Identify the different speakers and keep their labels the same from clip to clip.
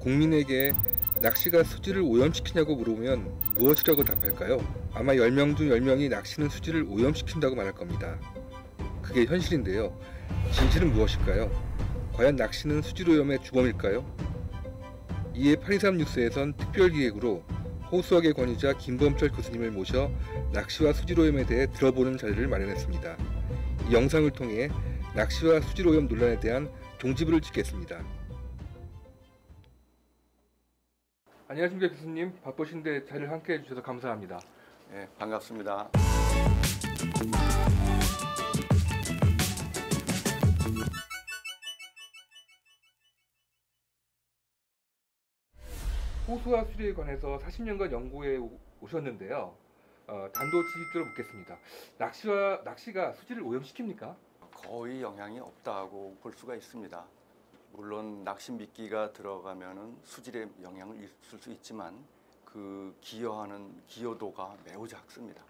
Speaker 1: 국민에게 낚시가 수질을 오염시키냐고 물어보면 무엇이라고 답할까요? 아마 10명 중 10명이 낚시는 수질을 오염시킨다고 말할 겁니다. 그게 현실인데요. 진실은 무엇일까요? 과연 낚시는 수질 오염의 주범일까요? 이에 823 뉴스에선 특별기획으로 호수학의 권위자 김범철 교수님을 모셔 낚시와 수질 오염에 대해 들어보는 자리를 마련했습니다. 이 영상을 통해 낚시와 수질 오염 논란에 대한 종지부를 짓겠습니다. 안녕하십니까 교수님. 바쁘신데 자리를 함께 해주셔서 감사합니다.
Speaker 2: 네, 반갑습니다.
Speaker 1: 호수와 수질에 관해서 40년간 연구해 오셨는데요. 단도직입적으로 묻겠습니다. 낚시가 수질을 오염시킵니까?
Speaker 2: 거의 영향이 없다고 볼 수가 있습니다. 물론 낚시 미끼가 들어가면은 수질에 영향을 있을 수 있지만 그 기여하는 기여도가 매우 작습니다.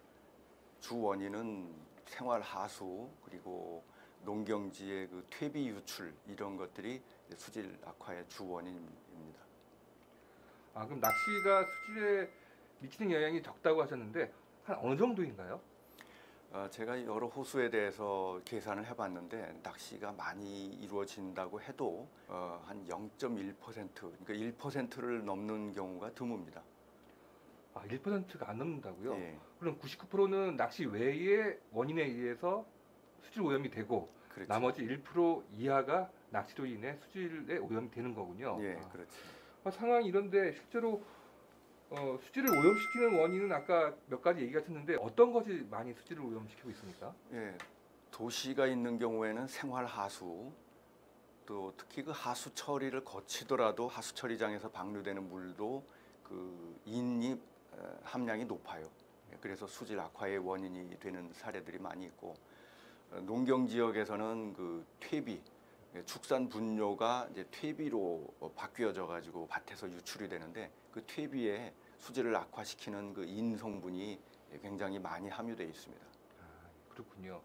Speaker 2: 주 원인은 생활 하수 그리고 농경지의 그 퇴비 유출 이런 것들이 수질 악화의 주 원인입니다.
Speaker 1: 그럼 낚시가 수질에 미치는 영향이 적다고 하셨는데 한 어느 정도인가요?
Speaker 2: 제가 여러 호수에 대해서 계산을 해봤는데 낚시가 많이 이루어진다고 해도 한 0.1% 그러니까 1%를 넘는 경우가 드뭅니다.
Speaker 1: 1%가 안 넘는다고요?
Speaker 2: 예.
Speaker 1: 그럼 99%는 낚시 외의 원인에 의해서 수질 오염이 되고
Speaker 2: 그렇죠.
Speaker 1: 나머지 1% 이하가 낚시로 인해 수질에 오염이 되는 거군요.
Speaker 2: 예, 그렇죠.
Speaker 1: 상황이 이런데 실제로 수질을 오염시키는 원인은 아까 몇 가지 얘기하셨는데 어떤 것이 많이 수질을 오염시키고 있습니까?
Speaker 2: 예, 도시가 있는 경우에는 생활 하수 또 특히 그 하수 처리를 거치더라도 하수 처리장에서 방류되는 물도 그 인이 함량이 높아요. 그래서 수질 악화의 원인이 되는 사례들이 많이 있고 농경 지역에서는 그 퇴비 축산 분뇨가 이제 퇴비로 바뀌어져 가지고 밭에서 유출이 되는데 그 퇴비에 수질을 악화시키는 그 인 성분이 굉장히 많이 함유되어 있습니다.
Speaker 1: 그렇군요.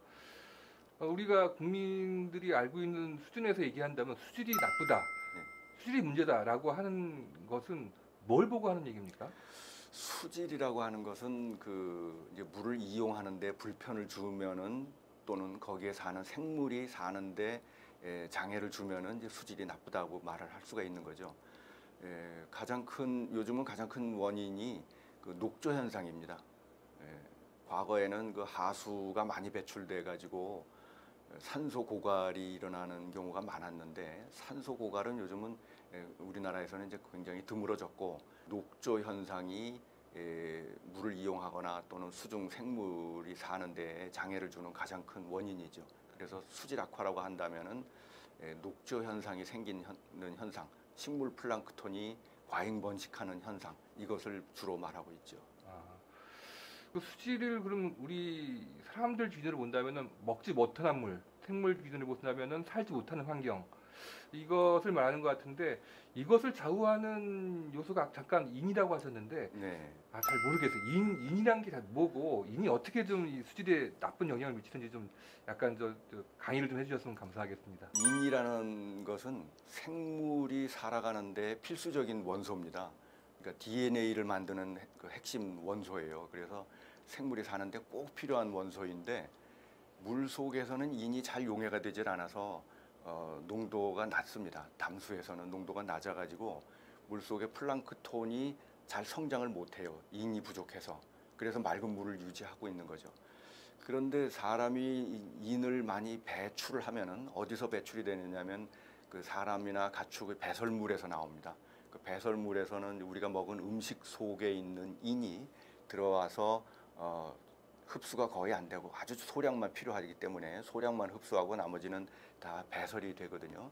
Speaker 1: 우리가 국민들이 알고 있는 수준에서 얘기한다면 수질이 나쁘다, 수질이 문제다라고 하는 것은 뭘 보고 하는 얘기입니까?
Speaker 2: 수질이라고 하는 것은 그 이제 물을 이용하는데 불편을 주면은 또는 거기에 사는 생물이 사는데 장애를 주면은 이제 수질이 나쁘다고 말을 할 수가 있는 거죠. 요즘은 가장 큰 원인이 그 녹조 현상입니다. 과거에는 그 하수가 많이 배출돼 가지고 산소 고갈이 일어나는 경우가 많았는데 산소 고갈은 요즘은 우리나라에서는 이제 굉장히 드물어졌고 녹조 현상이 물을 이용하거나 또는 수중 생물이 사는 데 장애를 주는 가장 큰 원인이죠. 그래서 수질 악화라고 한다면은 녹조 현상이 생기는 현상, 식물 플랑크톤이 과잉 번식하는 현상, 이것을 주로 말하고 있죠.
Speaker 1: 그 수질을 그럼 우리 사람들 기준으로 본다면은 먹지 못하는 물, 생물 기준으로 본다면은 살지 못하는 환경, 이것을 말하는 것 같은데 이것을 좌우하는 요소가 잠깐 인이라고 하셨는데
Speaker 2: 네.
Speaker 1: 잘 모르겠어요. 인이란 게 뭐고 인이 어떻게 좀 이 수질에 나쁜 영향을 미치는지 좀 약간 저 강의를 좀 해주셨으면 감사하겠습니다.
Speaker 2: 인이라는 것은 생물이 살아가는데 필수적인 원소입니다. 그러니까 DNA를 만드는 그 핵심 원소예요. 그래서 생물이 사는데 꼭 필요한 원소인데 물 속에서는 인이 잘 용해가 되질 않아서 농도가 낮습니다. 담수에서는 농도가 낮아가지고 물속의 플랑크톤이 잘 성장을 못해요. 인이 부족해서. 그래서 맑은 물을 유지하고 있는 거죠. 그런데 사람이 인을 많이 배출을 하면은 어디서 배출이 되느냐면 그 사람이나 가축의 배설물에서 나옵니다. 그 배설물에서는 우리가 먹은 음식 속에 있는 인이 들어와서 흡수가 거의 안 되고 아주 소량만 필요하기 때문에 소량만 흡수하고 나머지는 다 배설이 되거든요.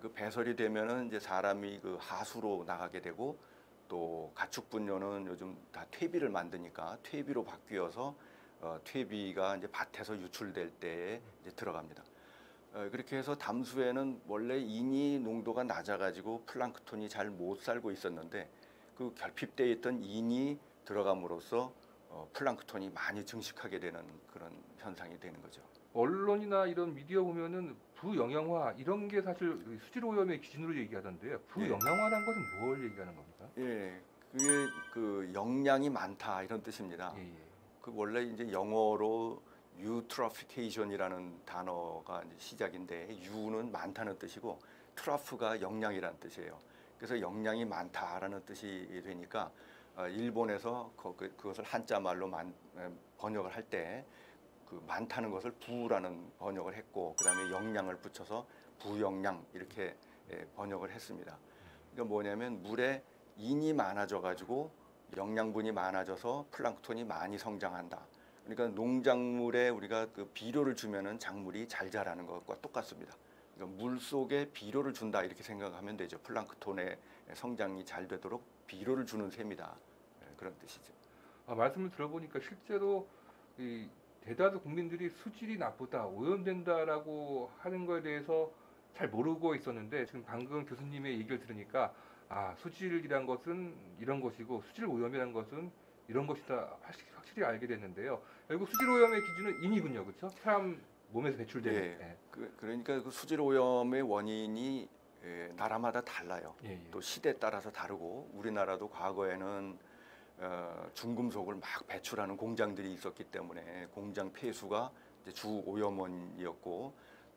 Speaker 2: 그 배설이 되면은 이제 사람이 그 하수로 나가게 되고 또 가축 분뇨는 요즘 다 퇴비를 만드니까 퇴비로 바뀌어서 퇴비가 이제 밭에서 유출될 때에 이제 들어갑니다. 그렇게 해서 담수에는 원래 인이 농도가 낮아가지고 플랑크톤이 잘 못 살고 있었는데 그 결핍되어 있던 인이 들어감으로써 플랑크톤이 많이 증식하게 되는 그런 현상이 되는 거죠.
Speaker 1: 언론이나 이런 미디어 보면은 부영양화 이런 게 사실 수질 오염의 기준으로 얘기하던데요. 부영양화라는 것은 뭘 얘기하는 겁니까?
Speaker 2: 예, 그게 그 영양이 많다 이런 뜻입니다.
Speaker 1: 예, 예.
Speaker 2: 그 원래 이제 영어로 eutrophication이라는 단어가 이제 시작인데 eu는 많다는 뜻이고 트러프가 영양이라는 뜻이에요. 그래서 영양이 많다라는 뜻이 되니까 일본에서 그것을 한자 말로 번역을 할 때 그 많다는 것을 부라는 번역을 했고 그다음에 영양을 붙여서 부영양 이렇게 번역을 했습니다. 그러니까 뭐냐면 물에 인이 많아져 가지고 영양분이 많아져서 플랑크톤이 많이 성장한다. 그러니까 농작물에 우리가 그 비료를 주면은 작물이 잘 자라는 것과 똑같습니다. 그러니까 물 속에 비료를 준다 이렇게 생각하면 되죠. 플랑크톤의 성장이 잘 되도록 비료를 주는 셈이다. 그런 뜻이죠.
Speaker 1: 말씀을 들어보니까 실제로 이 대다수 국민들이 수질이 나쁘다, 오염된다라고 하는 거에 대해서 잘 모르고 있었는데 지금 방금 교수님의 얘기를 들으니까 수질이란 것은 이런 것이고 수질 오염이란 것은 이런 것이다 확실히 알게 됐는데요. 결국 수질 오염의 기준은 인이군요, 그렇죠? 사람 몸에서 배출되는.
Speaker 2: 예. 그러니까 그 수질 오염의 원인이 나라마다 달라요.
Speaker 1: 예, 예.
Speaker 2: 또 시대에 따라서 다르고 우리나라도 과거에는 중금속을 막 배출하는 공장들이 있었기 때문에 공장 폐수가 이제 주 오염원이었고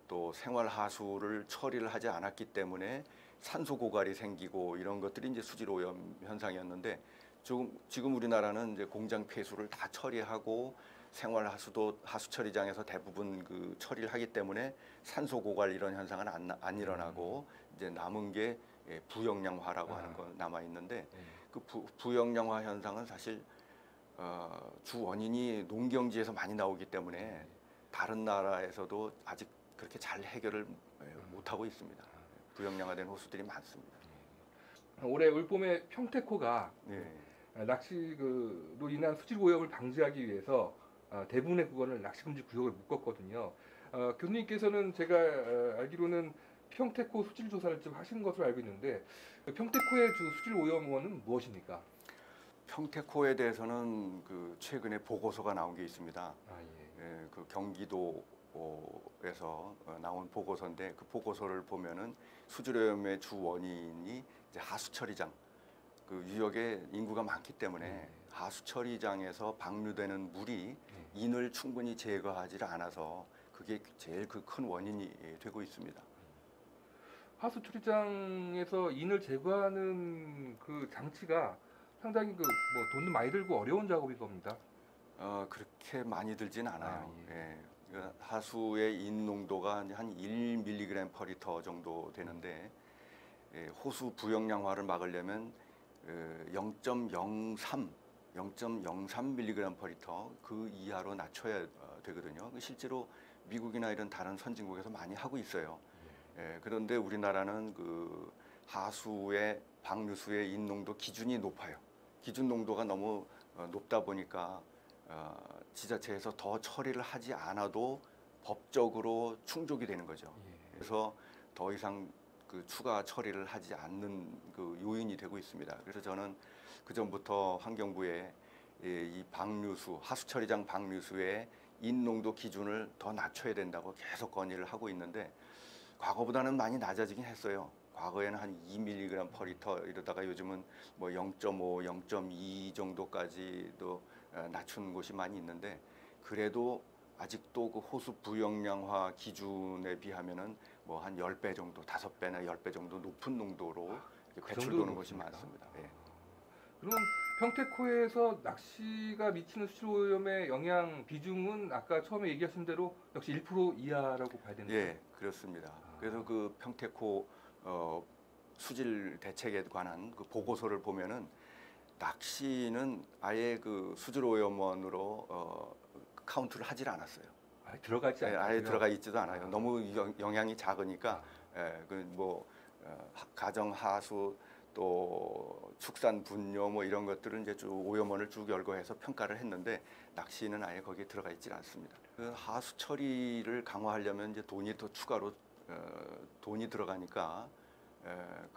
Speaker 2: 또 생활 하수를 처리를 하지 않았기 때문에 산소 고갈이 생기고 이런 것들이 이제 수질 오염 현상이었는데 지금 우리나라는 이제 공장 폐수를 다 처리하고 생활 하수도 하수 처리장에서 대부분 그 처리를 하기 때문에 산소 고갈 이런 현상은 안 일어나고 이제 남은 게 부영양화라고 하는 건 남아 있는데 그 부영양화 현상은 사실 주 원인이 농경지에서 많이 나오기 때문에 다른 나라에서도 아직 그렇게 잘 해결을 못 하고 있습니다. 부영양화된 호수들이 많습니다.
Speaker 1: 올해 올봄에 평택호가
Speaker 2: 예.
Speaker 1: 낚시로 인한 수질 오염을 방지하기 위해서 대부분의 구간을 낚시금지 구역을 묶었거든요. 교수님께서는 제가 알기로는 평택호 수질 조사를 좀 하신 것으로 알고 있는데 평택호의 주 수질 오염원은 무엇입니까?
Speaker 2: 평택호에 대해서는 그 최근에 보고서가 나온 게 있습니다. 예, 그 경기도에서 나온 보고서인데 그 보고서를 보면은 수질 오염의 주 원인이 이제 하수처리장 그 유역에 인구가 많기 때문에 하수처리장에서 방류되는 물이 인을 충분히 제거하지 않아서 그게 제일 그 큰 원인이 되고 있습니다.
Speaker 1: 하수처리장에서 인을 제거하는 그 장치가 상당히 그 뭐 돈도 많이 들고 어려운 작업일 겁니다.
Speaker 2: 그렇게 많이 들진 않아요.
Speaker 1: 예.
Speaker 2: 예. 그러니까 하수의 인 농도가 한 1mg/L 정도 되는데 호수 부영양화를 막으려면 0.03mg/L 그 이하로 낮춰야 되거든요. 실제로 미국이나 이런 다른 선진국에서 많이 하고 있어요. 그런데 우리나라는 그 하수의 방류수의 인농도 기준이 높아요. 기준 농도가 너무 높다 보니까 지자체에서 더 처리를 하지 않아도 법적으로 충족이 되는 거죠. 그래서 더 이상 그 추가 처리를 하지 않는 그 요인이 되고 있습니다. 그래서 저는 그 전부터 환경부에 이 방류수, 하수처리장 방류수의 인농도 기준을 더 낮춰야 된다고 계속 건의를 하고 있는데 과거보다는 많이 낮아지긴 했어요. 과거에는 한 2mg/L 이러다가 요즘은 뭐 0.5, 0.2 정도까지도 낮춘 곳이 많이 있는데 그래도 아직도 그 호수 부영양화 기준에 비하면은 뭐 한 10배 정도, 5배나 10배 정도 높은 농도로 배출되는 곳이 많습니다. 예.
Speaker 1: 그러면 평택호에서 낚시가 미치는 수질 오염의 영향 비중은 아까 처음에 얘기하신 대로 역시 1% 이하라고 봐야 되는 거죠?
Speaker 2: 예, 그렇습니다. 그래서 그 평택호 수질 대책에 관한 그 보고서를 보면은 낚시는 아예 그 수질 오염원으로 카운트를 하질 않았어요.
Speaker 1: 아예 들어가지 않아요.
Speaker 2: 아예 들어가 있지도 않아요. 너무 영향이 작으니까 그 뭐 가정 하수 또 축산 분뇨 뭐 이런 것들은 이제 쭉 오염원을 쭉 열거해서 평가를 했는데 낚시는 아예 거기에 들어가 있지 않습니다. 그 하수 처리를 강화하려면 이제 돈이 더 추가로 돈이 들어가니까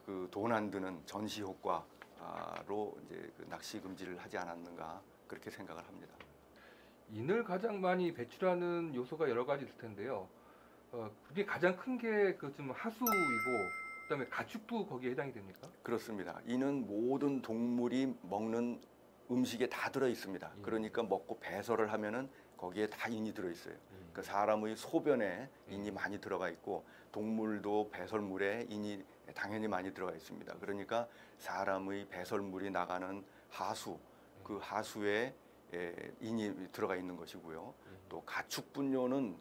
Speaker 2: 그 돈 안 드는 전시 효과로 이제 그 낚시 금지를 하지 않았는가 그렇게 생각을 합니다.
Speaker 1: 인을 가장 많이 배출하는 요소가 여러 가지 있을 텐데요. 그게 가장 큰 게 그 좀 하수이고 그다음에 가축도 거기에 해당이 됩니까?
Speaker 2: 그렇습니다. 이는 모든 동물이 먹는 음식에 다 들어 있습니다.
Speaker 1: 예.
Speaker 2: 그러니까 먹고 배설을 하면은 거기에 다 인이 들어 있어요. 그러니까 사람의 소변에 인이 많이 들어가 있고 동물도 배설물에 인이 당연히 많이 들어가 있습니다. 그러니까 사람의 배설물이 나가는 하수, 그 하수에 인이 들어가 있는 것이고요. 또 가축 분뇨는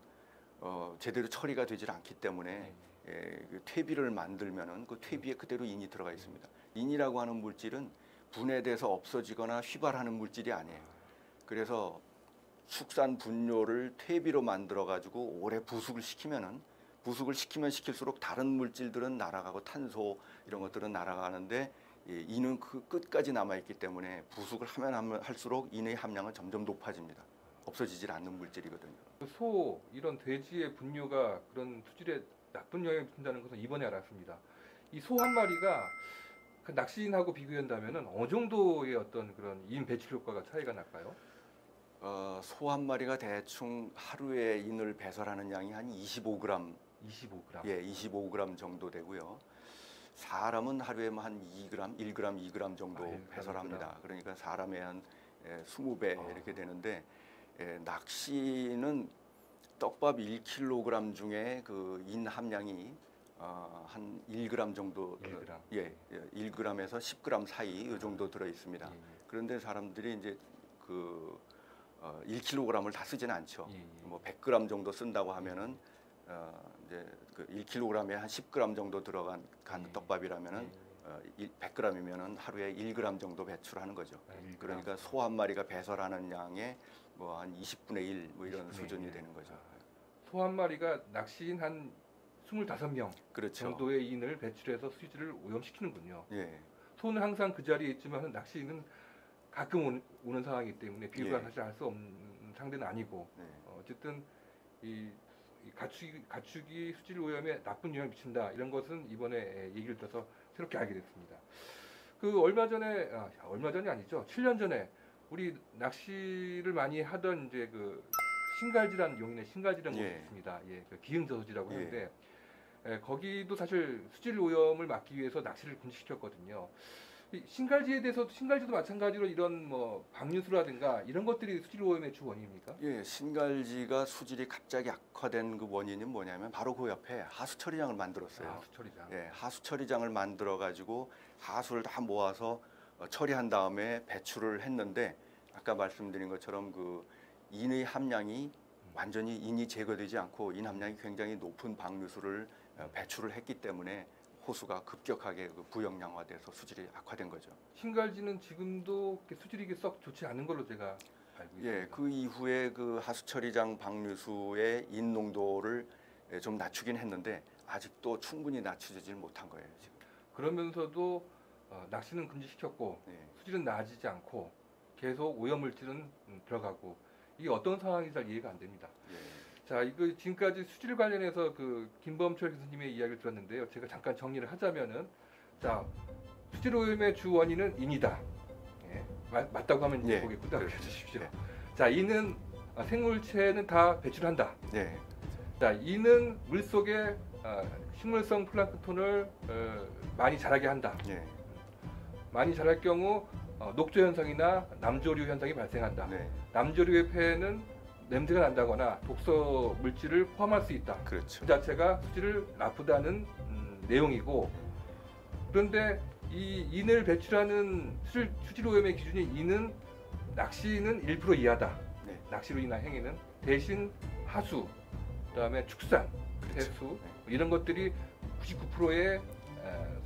Speaker 2: 제대로 처리가 되질 않기 때문에 그 퇴비를 만들면은 그 퇴비에 그대로 인이 들어가 있습니다. 인이라고 하는 물질은 분해돼서 없어지거나 휘발하는 물질이 아니에요. 그래서 축산 분뇨를 퇴비로 만들어 가지고 오래 부숙을 시키면 시킬수록 다른 물질들은 날아가고 탄소 이런 것들은 날아가는데 인은 그 끝까지 남아 있기 때문에 부숙을 하면 할수록 인의 함량은 점점 높아집니다. 없어지질 않는 물질이거든요.
Speaker 1: 소 이런 돼지의 분뇨가 그런 수질에 나쁜 영향을 미친다는 것은 이번에 알았습니다. 이 소 한 마리가 그 낚시인하고 비교한다면 어느 정도의 어떤 그런 인 배출 효과가 차이가 날까요?
Speaker 2: 소 한 마리가 대충 하루에 인을 배설하는 양이 한 25g,
Speaker 1: 25g.
Speaker 2: 예, 25g 정도 되고요. 사람은 하루에 한 2g, 1g, 2g 정도
Speaker 1: 1g,
Speaker 2: 배설합니다. 그러니까 사람의 한 20배 이렇게 되는데 낚시는 떡밥 1kg 중에 그 인 함량이 한 1g 정도,
Speaker 1: 1g.
Speaker 2: 예, 1g에서 10g 사이 이 정도 들어 있습니다. 그런데 사람들이 이제 그 1kg을 다 쓰지는 않죠. 뭐 100g 정도 쓴다고 하면은 이제 그 1kg에 한 10g 정도 들어간 떡밥이라면은 100g이면은 하루에 1g 정도 배출하는 거죠.
Speaker 1: 1g.
Speaker 2: 그러니까 소 한 마리가 배설하는 양의 뭐 한 20분의 1 뭐 이런
Speaker 1: 20분의
Speaker 2: 수준이
Speaker 1: 1.
Speaker 2: 되는 거죠.
Speaker 1: 소 한 마리가 낚시인 한 25명
Speaker 2: 그렇죠.
Speaker 1: 정도의 인을 배출해서 수질을 오염시키는군요.
Speaker 2: 예.
Speaker 1: 소는 항상 그 자리에 있지만 낚시인은 가끔 오는 상황이기 때문에 비교가
Speaker 2: 예.
Speaker 1: 사실 할 수 없는 상대는 아니고
Speaker 2: 네.
Speaker 1: 어쨌든 이 가축이 수질 오염에 나쁜 영향을 미친다 이런 것은 이번에 얘기를 들어서 새롭게 알게 됐습니다. 그 얼마 전이 아니죠. 7년 전에 우리 낚시를 많이 하던 이제 그 신갈지라는 용인의 신갈지라는 곳이
Speaker 2: 예.
Speaker 1: 있습니다. 예, 그 기흥저수지라고
Speaker 2: 예.
Speaker 1: 하는데 거기도 사실 수질 오염을 막기 위해서 낚시를 금지시켰거든요. 이 신갈지도 마찬가지로 이런 뭐 방류수라든가 이런 것들이 수질 오염의 주 원인입니까?
Speaker 2: 예, 신갈지가 수질이 갑자기 악화된 그 원인은 뭐냐면 바로 그 옆에 하수 처리장을 만들었어요.
Speaker 1: 하수 처리장.
Speaker 2: 예, 하수 처리장을 만들어 가지고 하수를 다 모아서 처리한 다음에 배출을 했는데 아까 말씀드린 것처럼 그 인의 함량이 완전히 인이 제거되지 않고 인 함량이 굉장히 높은 방류수를 배출을 했기 때문에 호수가 급격하게 그 부영양화돼서 수질이 악화된 거죠.
Speaker 1: 신갈지는 지금도 수질이 썩 좋지 않은 걸로 제가 알고 있습니다.
Speaker 2: 예, 그 이후에 그 하수처리장 방류수의 인 농도를 좀 낮추긴 했는데 아직도 충분히 낮추지를 못한 거예요. 지금.
Speaker 1: 그러면서도 낚시는 금지시켰고
Speaker 2: 예.
Speaker 1: 수질은 나아지지 않고 계속 오염물질은 들어가고 이게 어떤 상황인지 잘 이해가 안 됩니다.
Speaker 2: 예.
Speaker 1: 자, 이거 지금까지 수질 관련해서 그 김범철 교수님의 이야기를 들었는데요. 제가 잠깐 정리를 하자면은 자, 수질 오염의 주 원인은 인이다. 예, 맞다고 하면 이제
Speaker 2: 예,
Speaker 1: 고개 끄덕여
Speaker 2: 그렇죠.
Speaker 1: 주십시오.
Speaker 2: 예.
Speaker 1: 자, 인은 생물체는 다 배출한다.
Speaker 2: 네.
Speaker 1: 자, 인은 물속에 식물성 플랑크톤을 많이 자라게 한다.
Speaker 2: 예.
Speaker 1: 많이 자랄 경우 녹조 현상이나 남조류 현상이 발생한다.
Speaker 2: 네.
Speaker 1: 남조류의 폐에는 냄새가 난다거나 독소 물질을 포함할 수 있다.
Speaker 2: 그렇죠.
Speaker 1: 그 자체가 수질을 나쁘다는 내용이고, 그런데 이 인을 배출하는 수질 오염의 기준이 인은 낚시는 1% 이하다.
Speaker 2: 네.
Speaker 1: 낚시로 인한 행위는 대신 하수, 그다음에 축산,
Speaker 2: 그렇죠.
Speaker 1: 해수
Speaker 2: 네.
Speaker 1: 이런 것들이 99%의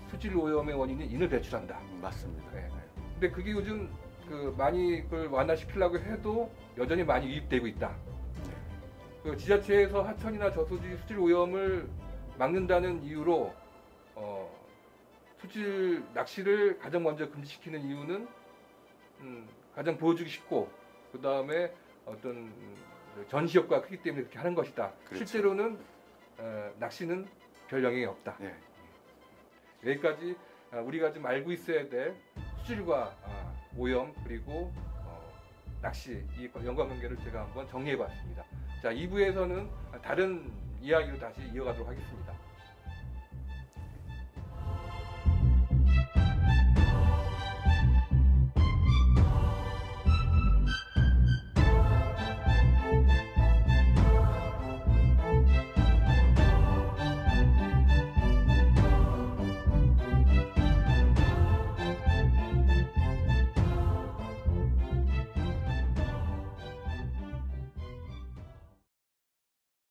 Speaker 1: 수질 오염의 원인이 인을 배출한다.
Speaker 2: 맞습니다.
Speaker 1: 네. 근데 그게 요즘 그 많이 그걸 완화시키려고 해도 여전히 많이 유입되고 있다. 그 지자체에서 하천이나 저수지 수질 오염을 막는다는 이유로 수질 낚시를 가장 먼저 금지시키는 이유는 가장 보여주기 쉽고 그 다음에 어떤 전시 효과가 크기 때문에 그렇게 하는 것이다.
Speaker 2: 그렇죠.
Speaker 1: 실제로는 낚시는 별 영향이 없다.
Speaker 2: 네.
Speaker 1: 여기까지 우리가 좀 알고 있어야 될 수질과 오염 그리고 낚시 이 연관관계를 제가 한번 정리해봤습니다. 자, 2부에서는 다른 이야기로 다시 이어가도록 하겠습니다.